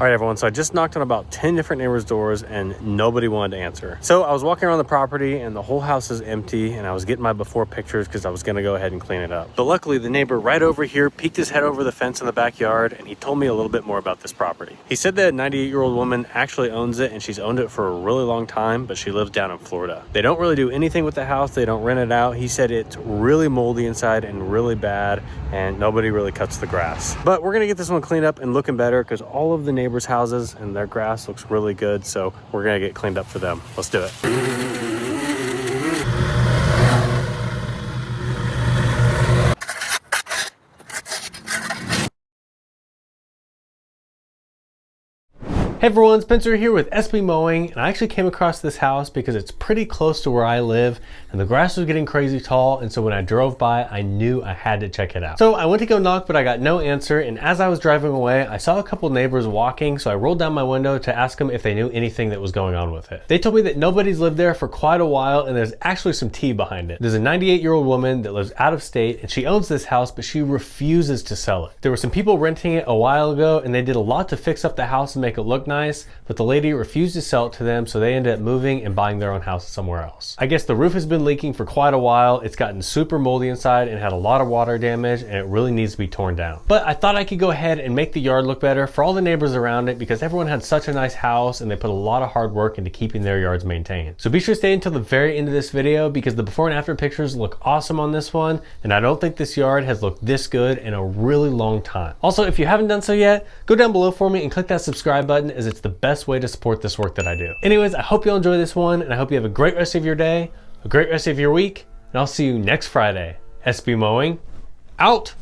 All right, everyone, so I just knocked on about 10 different neighbors' doors and nobody wanted to answer. So I was walking around the property and the whole house is empty, and I was getting my before pictures because I was gonna go ahead and clean it up. But luckily the neighbor right over here peeked his head over the fence in the backyard and he told me a little bit more about this property. He said that a 98-year-old woman actually owns it and she's owned it for a really long time, but she lives down in Florida. They don't really do anything with the house, they don't rent it out. He said it's really moldy inside and really bad and nobody really cuts the grass. But we're gonna get this one cleaned up and looking better because all of the neighbors' houses and their grass looks really good, so we're gonna get cleaned up for them. Let's do it. Hey everyone, Spencer here with SB Mowing, and I actually came across this house because it's pretty close to where I live and the grass was getting crazy tall, and so when I drove by I knew I had to check it out. So I went to go knock, but I got no answer, and as I was driving away I saw a couple neighbors walking, so I rolled down my window to ask them if they knew anything that was going on with it. They told me that nobody's lived there for quite a while and there's actually some tea behind it. There's a 98-year-old woman that lives out of state and she owns this house, but she refuses to sell it. There were some people renting it a while ago and they did a lot to fix up the house and make it look nice, but the lady refused to sell it to them, so they ended up moving and buying their own house somewhere else. I guess the roof has been leaking for quite a while. It's gotten super moldy inside and had a lot of water damage, and it really needs to be torn down. But I thought I could go ahead and make the yard look better for all the neighbors around it because everyone had such a nice house and they put a lot of hard work into keeping their yards maintained. So be sure to stay until the very end of this video because the before and after pictures look awesome on this one, and I don't think this yard has looked this good in a really long time. Also, if you haven't done so yet, go down below for me and click that subscribe button, as it's the best way to support this work that I do. Anyways, I hope you'll enjoy this one, and I hope you have a great rest of your day, a great rest of your week, and I'll see you next Friday. SB Mowing, out!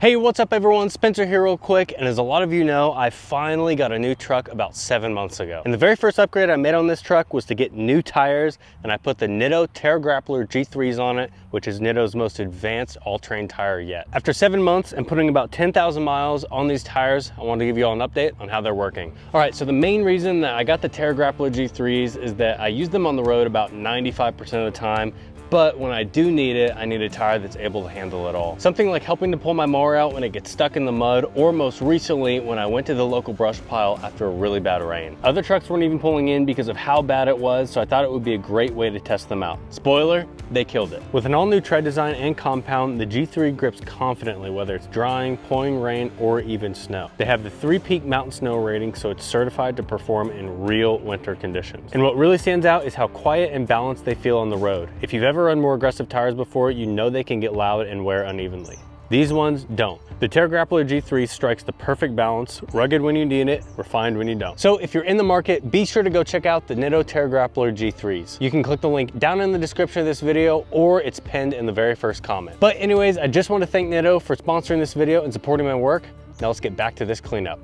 Hey, what's up everyone? Spencer here real quick, and as a lot of you know, I finally got a new truck about 7 months ago. And the very first upgrade I made on this truck was to get new tires, and I put the Nitto Terragrappler G3s on it, which is Nitto's most advanced all-terrain tire yet. After 7 months and putting about 10,000 miles on these tires, I wanted to give you all an update on how they're working. All right, so the main reason that I got the Terragrappler G3s is that I use them on the road about 95% of the time, but when I do need it, I need a tire that's able to handle it all. Something like helping to pull my mower out when it gets stuck in the mud, or most recently when I went to the local brush pile after a really bad rain. Other trucks weren't even pulling in because of how bad it was, so I thought it would be a great way to test them out. Spoiler, they killed it. With an all-new tread design and compound, the G3 grips confidently whether it's drying, pouring rain, or even snow. They have the 3-peak mountain snow rating, so it's certified to perform in real winter conditions. And what really stands out is how quiet and balanced they feel on the road. If you've ever run more aggressive tires before, you know they can get loud and wear unevenly. These ones don't. The Terragrappler G3 strikes the perfect balance, rugged when you need it, refined when you don't. So if you're in the market, be sure to go check out the Nitto Terragrappler G3s. You can click the link down in the description of this video, or it's pinned in the very first comment. But anyways, I just want to thank Nitto for sponsoring this video and supporting my work. Now let's get back to this cleanup.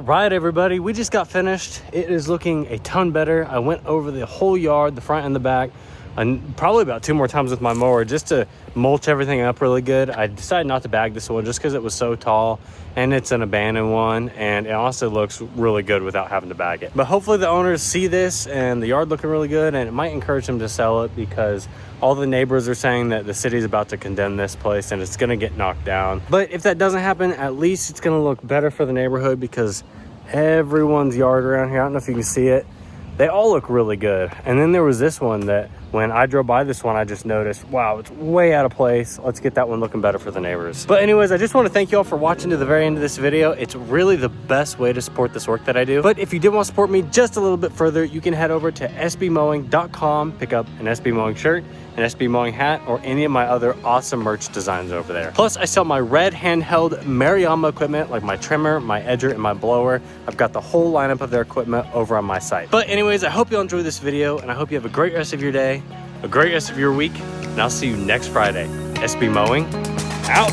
right, everybody, we just got finished. It is looking a ton better. I went over the whole yard, the front and the back, and probably about 2 more times with my mower just to mulch everything up really good. I decided not to bag this one just because it was so tall, and it's an abandoned one, and it also looks really good without having to bag it. But hopefully the owners see this and the yard looking really good, and it might encourage them to sell it, because all the neighbors are saying that the city's about to condemn this place and it's gonna get knocked down. But if that doesn't happen, at least it's gonna look better for the neighborhood, because everyone's yard around here, I don't know if you can see it, they all look really good. And then there was this one that when I drove by this one, I just noticed, wow, it's way out of place. Let's get that one looking better for the neighbors. But anyways, I just want to thank you all for watching to the very end of this video. It's really the best way to support this work that I do. But if you did want to support me just a little bit further, you can head over to sbmowing.com, pick up an SB Mowing shirt, an SB Mowing hat, or any of my other awesome merch designs over there. Plus, I sell my red handheld Mariama equipment, like my trimmer, my edger, and my blower. I've got the whole lineup of their equipment over on my site. But anyways, I hope you all enjoyed this video, and I hope you have a great rest of your day, a great rest of your week, and I'll see you next Friday. SB Mowing, out.